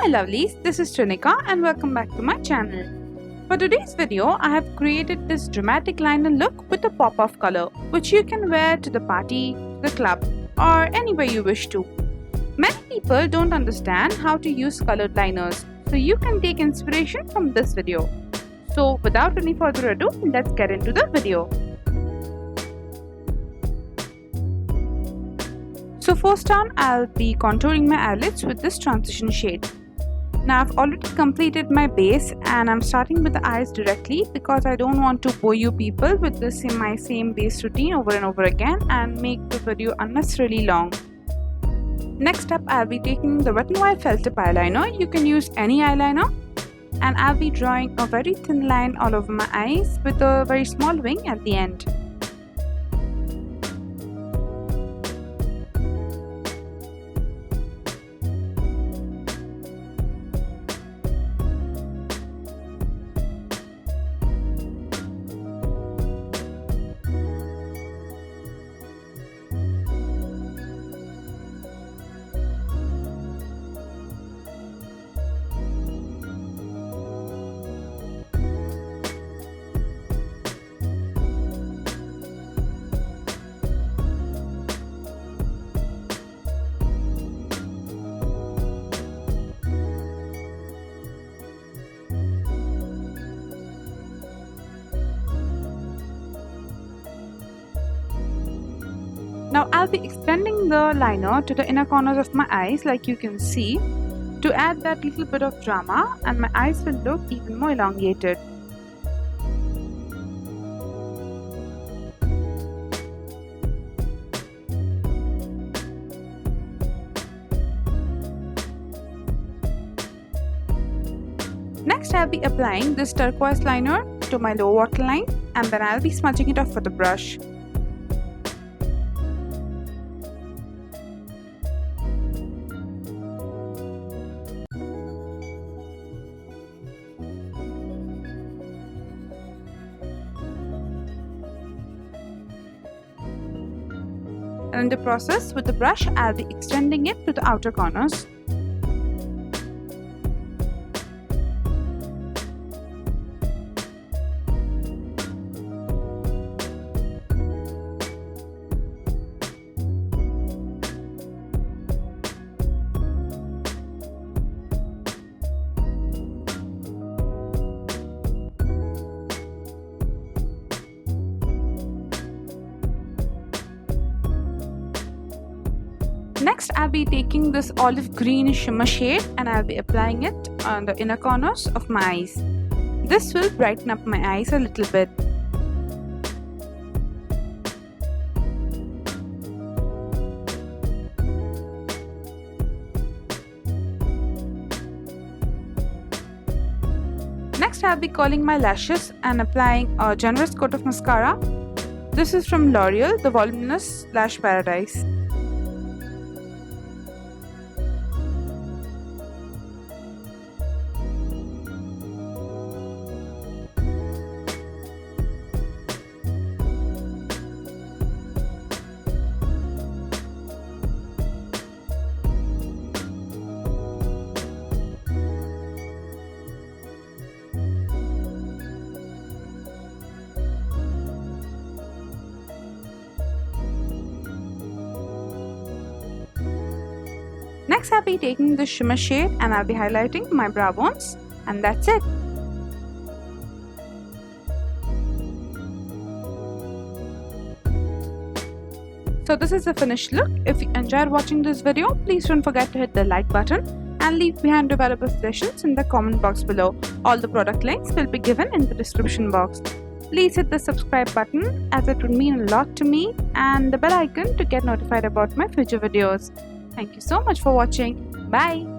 Hi lovelies, this is Rinika and welcome back to my channel. For today's video, I have created this dramatic liner look with a pop of color, which you can wear to the party, the club, or anywhere you wish to. Many people don't understand how to use colored liners, so you can take inspiration from this video. So without any further ado, let's get into the video. So first on, I'll be contouring my eyelids with this transition shade. Now I've already completed my base and I'm starting with the eyes directly because I don't want to bore you people with this in my same base routine over and over again and make the video unnecessarily long. Next up, I'll be taking the Wet n Wild Felt Tip eyeliner. You can use any eyeliner. And I'll be drawing a very thin line all over my eyes with a very small wing at the end. Now I'll be extending the liner to the inner corners of my eyes like you can see to add that little bit of drama, and my eyes will look even more elongated. Next I'll be applying this turquoise liner to my lower waterline and then I'll be smudging it off with a brush. And in the process, with the brush, I'll be extending it to the outer corners. Next, I'll be taking this olive green shimmer shade and I'll be applying it on the inner corners of my eyes. This will brighten up my eyes a little bit. Next, I'll be curling my lashes and applying a generous coat of mascara. This is from L'Oreal, the Voluminous Lash Paradise. Next, I'll be taking the shimmer shade and I'll be highlighting my brow bones, and that's it. So this is the finished look. If you enjoyed watching this video, please don't forget to hit the like button and leave behind your valuable suggestions in the comment box below. All the product links will be given in the description box. Please hit the subscribe button as it would mean a lot to me, and the bell icon to get notified about my future videos. Thank you so much for watching. Bye.